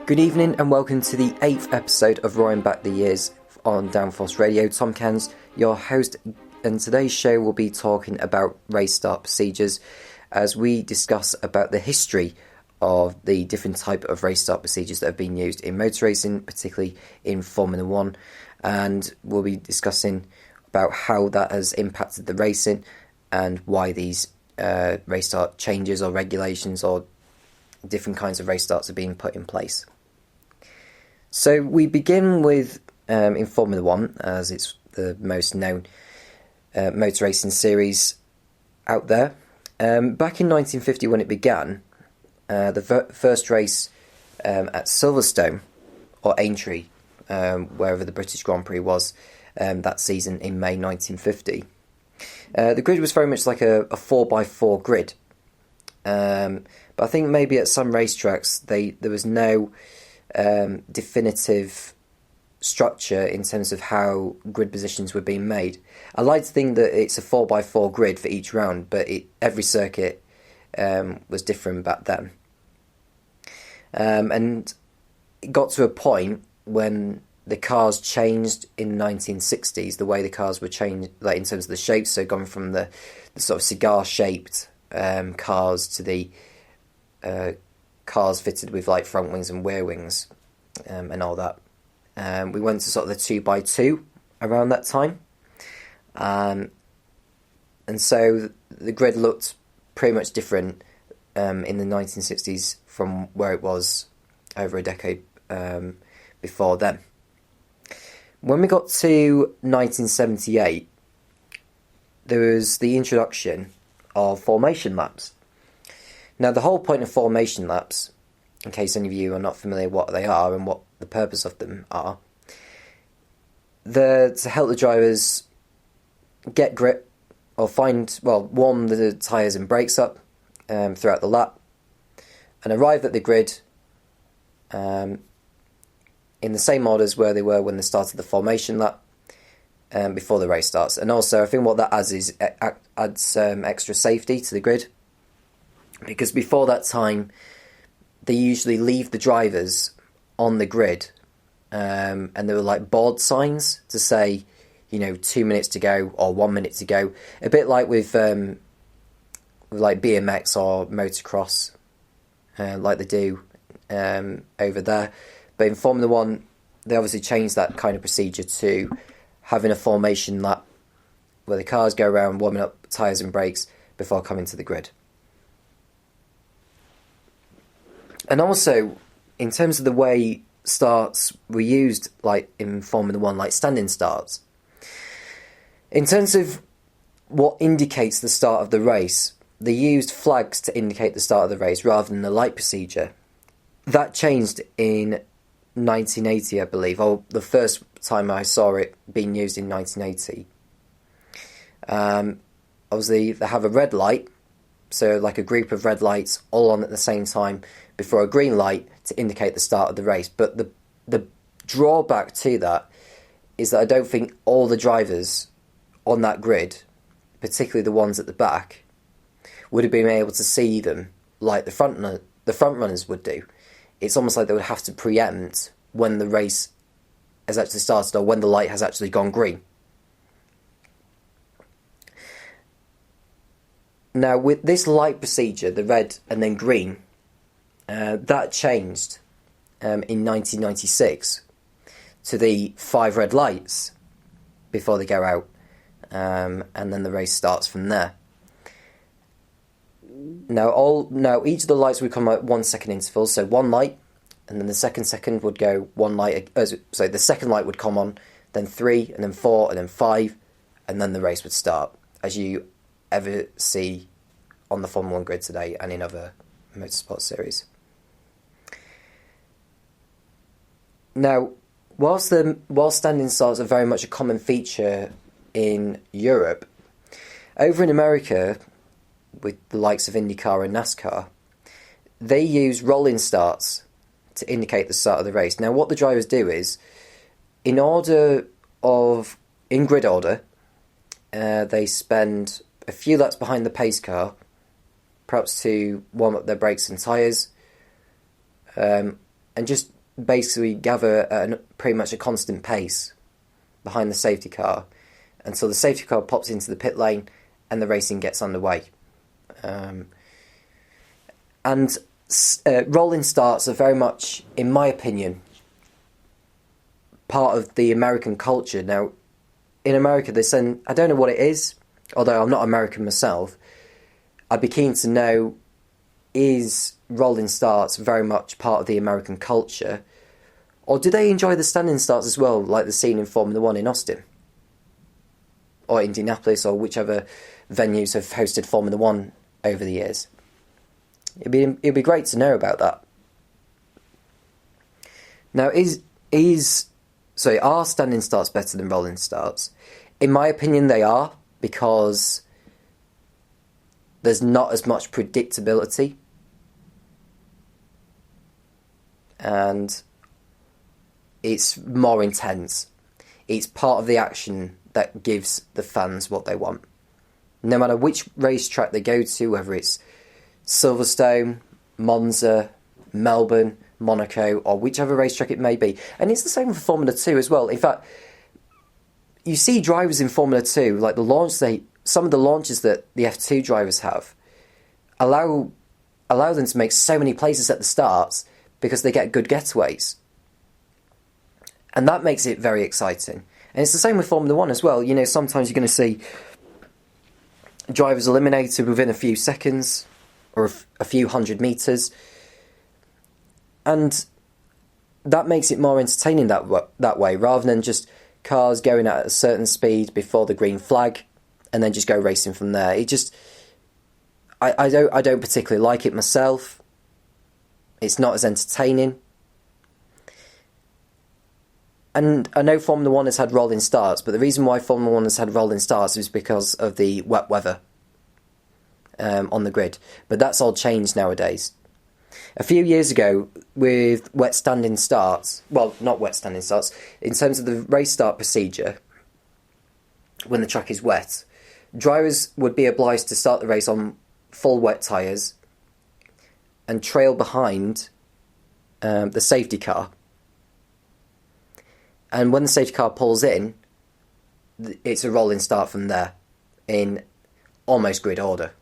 Good evening and welcome to the 8th episode of Roaring Back the Years on Downforce Radio. Tom Cairns, your host, and today's show will be talking about race start procedures as we discuss about the history of the different type of race start procedures that have been used in motor racing, particularly in Formula 1, and we'll be discussing about how that has impacted the racing and why these race start changes or regulations or different kinds of race starts are being put in place. So we begin with, in Formula 1, as it's the most known motor racing series out there. Back in 1950 when it began, the first race at Silverstone, or Aintree, wherever the British Grand Prix was that season in May 1950. The grid was very much like a 4x4 grid. But I think maybe at some racetracks there was no definitive structure in terms of how grid positions were being made. I like to think that it's a 4x4 grid for each round, but every circuit was different back then. And it got to a point when the cars changed in the 1960s, the way the cars were changed, like in terms of the shapes, so going from the sort of cigar-shaped cars to the cars fitted with like front wings and rear wings and all that. We went to sort of the 2x2 around that time. And so the grid looked pretty much different in the 1960s from where it was over a decade before then. When we got to 1978, there was the introduction of formation laps. Now, the whole point of formation laps, in case any of you are not familiar what they are and what the purpose of them are, they're to help the drivers get grip or warm the tyres and brakes up throughout the lap and arrive at the grid in the same order as where they were when they started the formation lap before the race starts. And also, I think what that adds is adds extra safety to the grid, because before that time they usually leave the drivers on the grid and there were like board signs to say, 2 minutes to go or 1 minute to go, a bit like with like BMX or motocross, like they do over there. But in Formula 1 they obviously changed that kind of procedure to having a formation lap where the cars go around warming up tyres and brakes before coming to the grid. And also, in terms of the way starts were used, like in Formula 1, like standing starts, in terms of what indicates the start of the race, they used flags to indicate the start of the race rather than the light procedure. That changed in 1980, I believe, or the first time I saw it being used in 1980. Obviously, they have a red light, so like a group of red lights all on at the same time before a green light to indicate the start of the race. But the drawback to that is that I don't think all the drivers on that grid, particularly the ones at the back, would have been able to see them like the front runners would do. It's almost like they would have to preempt when the race has actually started or when the light has actually gone green. Now, with this light procedure, the red and then green, that changed in 1996 to the 5 red lights before they go out, and then the race starts from there. Now each of the lights would come at 1 second intervals, so one light, and then the second would go one light. So the second light would come on, then 3, and then 4, and then 5, and then the race would start, as you ever see on the Formula 1 grid today and in other motorsport series. Now, whilst standing starts are very much a common feature in Europe, over in America, with the likes of IndyCar and NASCAR, they use rolling starts to indicate the start of the race. Now, what the drivers do is, in grid order, they spend a few laps behind the pace car, perhaps to warm up their brakes and tyres, and just basically gather at pretty much a constant pace behind the safety car until the safety car pops into the pit lane and the racing gets underway. And rolling starts are very much, in my opinion, part of the American culture. Now, in America, I don't know what it is, although I'm not American myself. I'd be keen to know, is rolling starts very much part of the American culture, or do they enjoy the standing starts as well, like the scene in Formula 1 in Austin? Or Indianapolis, or whichever venues have hosted Formula 1 over the years. It'd be great to know about that. Now, are standing starts better than rolling starts? In my opinion, they are, because there's not as much predictability. And it's more intense. It's part of the action that gives the fans what they want. No matter which racetrack they go to, whether it's Silverstone, Monza, Melbourne, Monaco, or whichever racetrack it may be. And it's the same for Formula 2 as well. In fact, you see drivers in Formula 2, like some of the launches that the F2 drivers have, allow them to make so many places at the starts because they get good getaways. And that makes it very exciting. And it's the same with Formula 1 as well. You know, sometimes you're going to see drivers eliminated within a few seconds or a few hundred metres. And that makes it more entertaining that way, rather than just cars going at a certain speed before the green flag and then just go racing from there. I don't particularly like it myself. It's not as entertaining. And I know Formula 1 has had rolling starts, but the reason why Formula 1 has had rolling starts is because of the wet weather on the grid. But that's all changed nowadays. A few years ago, with wet standing starts, well, not wet standing starts, in terms of the race start procedure, when the track is wet, drivers would be obliged to start the race on full wet tyres and trail behind the safety car. And when the safety car pulls in, it's a rolling start from there, in almost grid order.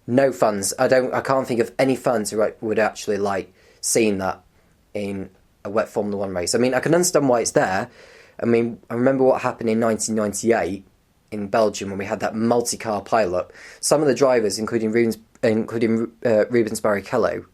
No fans. I can't think of any fans who would actually like seeing that in a wet Formula 1 race. I mean, I can understand why it's there. I mean, I remember what happened in 1998 in Belgium when we had that multi-car pileup. Some of the drivers, including Rubens Barrichello,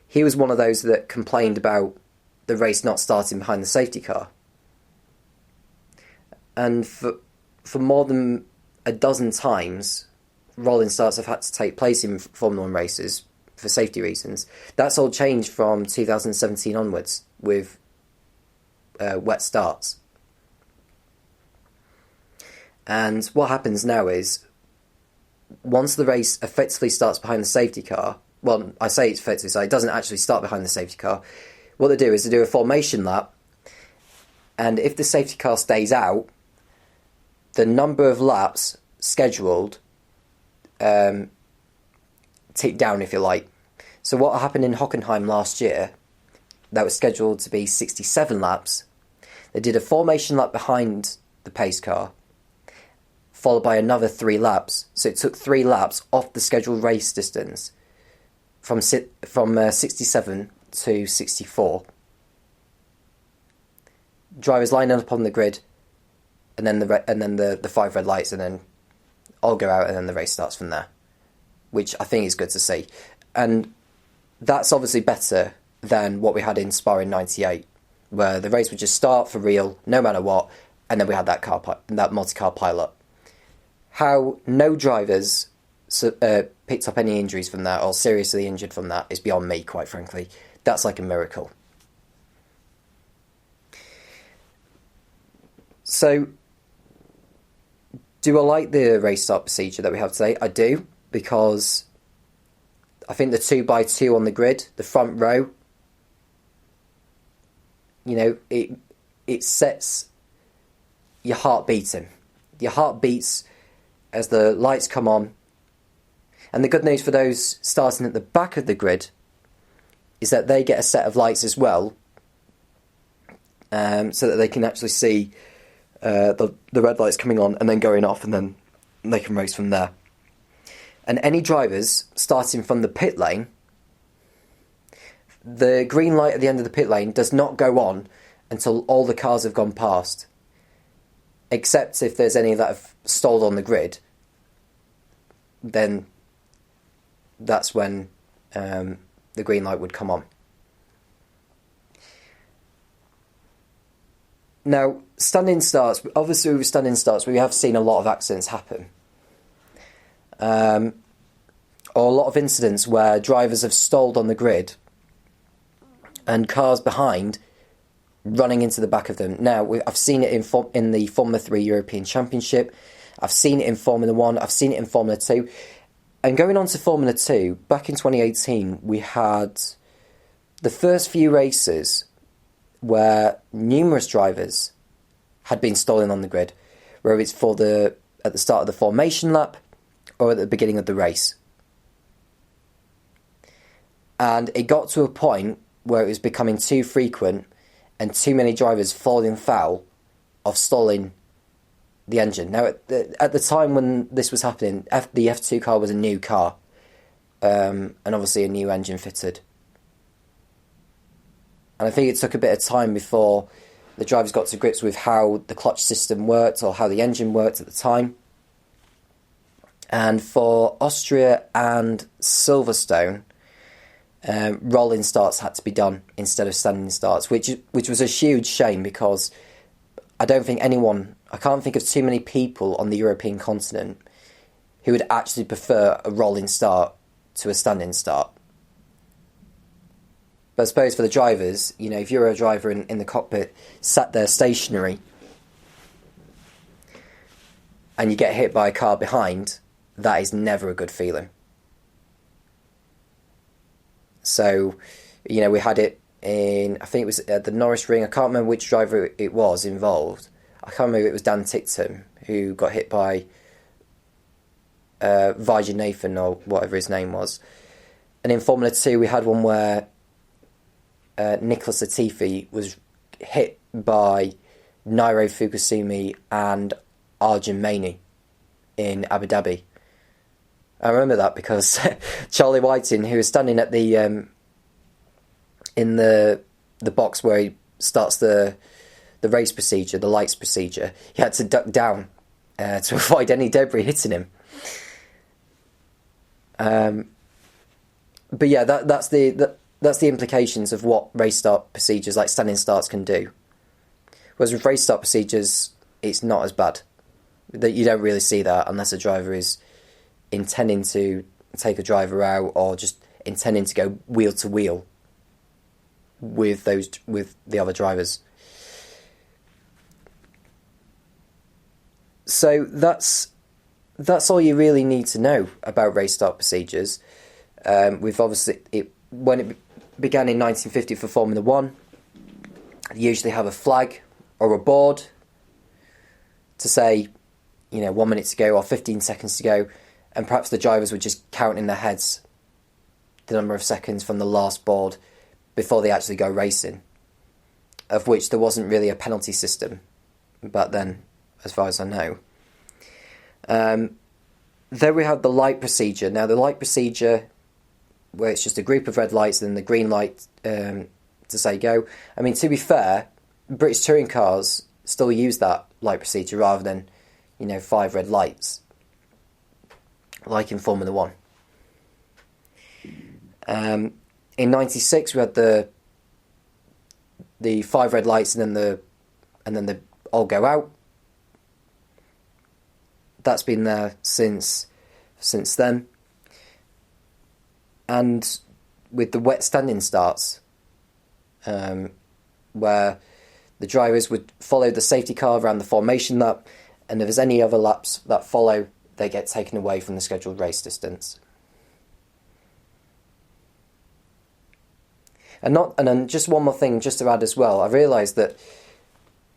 he was one of those that complained about the race not starting behind the safety car. And for more than a dozen times, rolling starts have had to take place in Formula 1 races for safety reasons. That's all changed from 2017 onwards with wet starts. And what happens now is, once the race effectively starts behind the safety car, well, I say it's effectively, so it doesn't actually start behind the safety car. What they do is they do a formation lap, and if the safety car stays out, the number of laps scheduled tick down, if you like. So what happened in Hockenheim last year, that was scheduled to be 67 laps, they did a formation lap behind the pace car, followed by another 3 laps. So it took 3 laps off the scheduled race distance from 67 to 64. Drivers lining up on the grid, and then the 5 red lights, and then all go out, and then the race starts from there, which I think is good to see. And that's obviously better than what we had in Spa in '98, where the race would just start for real, no matter what, and then we had that multi-car pileup. How no drivers picked up any injuries from that, or seriously injured from that, is beyond me, quite frankly. That's like a miracle. So, do I like the race start procedure that we have today? I do, because I think the 2x2 on the grid, the front row, you know, it sets your heart beating. Your heart beats as the lights come on. And the good news for those starting at the back of the grid is that they get a set of lights as well, so that they can actually see the red lights coming on and then going off, and then they can race from there. And any drivers starting from the pit lane, the green light at the end of the pit lane does not go on until all the cars have gone past, except if there's any that have stalled on the grid. Then that's when the green light would come on. Now, standing starts, obviously with standing starts, we have seen a lot of accidents happen. Or a lot of incidents where drivers have stalled on the grid and cars behind running into the back of them. Now, I've seen it in the Formula 3 European Championship. I've seen it in Formula 1. I've seen it in Formula 2. And going on to Formula 2, back in 2018, we had the first few races where numerous drivers had been stalling on the grid, whether it's at the start of the formation lap or at the beginning of the race. And it got to a point where it was becoming too frequent and too many drivers falling foul of stalling the engine. Now, at the time when this was happening, the F2 car was a new car, and obviously a new engine fitted. And I think it took a bit of time before the drivers got to grips with how the clutch system worked or how the engine worked at the time. And for Austria and Silverstone, rolling starts had to be done instead of standing starts, which was a huge shame, because I can't think of too many people on the European continent who would actually prefer a rolling start to a standing start. But I suppose for the drivers, if you're a driver in the cockpit, sat there stationary, and you get hit by a car behind, that is never a good feeling. So, we had it in, I think it was at the Norris Ring. I can't remember which driver it was involved. I can't remember if it was Dan Ticktum who got hit by Vijay Nathan or whatever his name was. And in Formula 2 we had one where Nicholas Latifi was hit by Nairo Fukusumi and Arjun Maini in Abu Dhabi. I remember that because Charlie Whiting, who was standing at the in the box where he starts the race procedure, the lights procedure, he had to duck down to avoid any debris hitting him. But yeah, that's the implications of what race start procedures like standing starts can do. Whereas with race start procedures, it's not as bad. That you don't really see that unless a driver is intending to take a driver out or just intending to go wheel to wheel with the other drivers. So that's all you really need to know about race start procedures. We've obviously when it began in 1950 for Formula 1, you usually have a flag or a board to say, 1 minute to go or 15 seconds to go, and perhaps the drivers were just counting in their heads the number of seconds from the last board before they actually go racing, of which there wasn't really a penalty system back then, as far as I know. Then we have the light procedure. Now, the light procedure, where it's just a group of red lights and then the green light to say go. I mean, to be fair, British touring cars still use that light procedure rather than, 5 red lights, like in Formula 1. In 96, we had the 5 red lights and then they all go out. That's been there since then. And with the wet standing starts, where the drivers would follow the safety car around the formation lap, and if there's any other laps that follow, they get taken away from the scheduled race distance. And then just one more thing, just to add as well, I realised that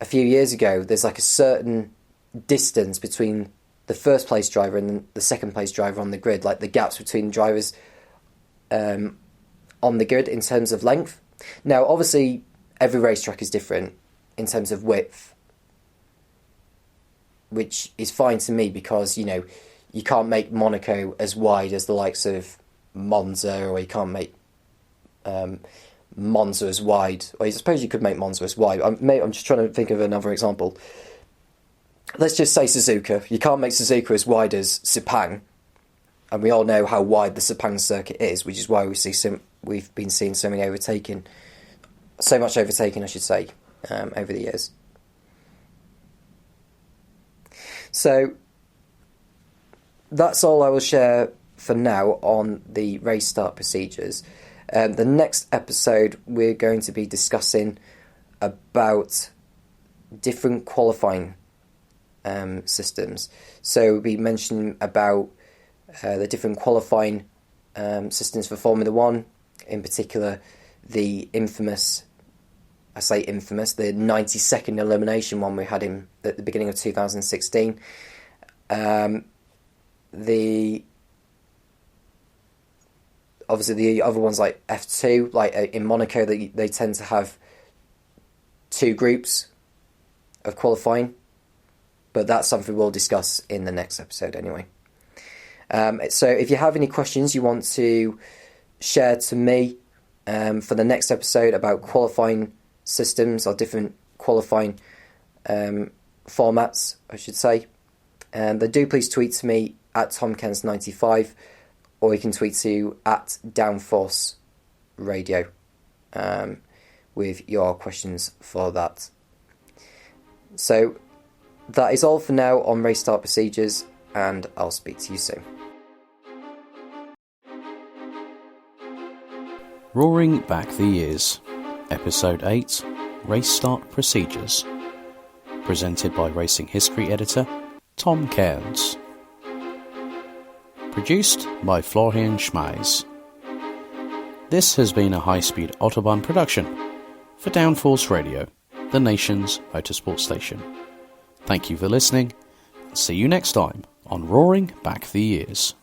a few years ago, there's like a certain distance between the first place driver and the second place driver on the grid, like the gaps between drivers on on the grid in terms of length. Now, obviously, every racetrack is different in terms of width, which is fine to me because, you can't make Monaco as wide as the likes of Monza, or you can't make Monza as wide. Or I suppose you could make Monza as wide. I'm just trying to think of another example. Let's just say Suzuka. You can't make Suzuka as wide as Sepang, and we all know how wide the Sepang circuit is, which is why we've been seeing so much overtaking, I should say, over the years. So that's all I will share for now on the race start procedures. The next episode, we're going to be discussing about different qualifying systems. So we'll be mentioning about the different qualifying systems for Formula One, in particular the the 90-second elimination one we had at the beginning of 2016. Obviously the other ones like F2, like in Monaco, they tend to have 2 groups of qualifying, but that's something we'll discuss in the next episode anyway. So if you have any questions you want to share to me for the next episode about qualifying systems or different qualifying formats, I should say, then do please tweet to me at Tom Cairns 95, or you can tweet to at Downforce Radio with your questions for that. So that is all for now on race start procedures, and I'll speak to you soon. Roaring Back the Years, Episode 8, Race Start Procedures, presented by Racing History Editor Tom Cairns. Produced by Florian Schmeis. This has been a high-speed Autobahn production for Downforce Radio, the nation's motorsport station. Thank you for listening, and see you next time on Roaring Back the Years.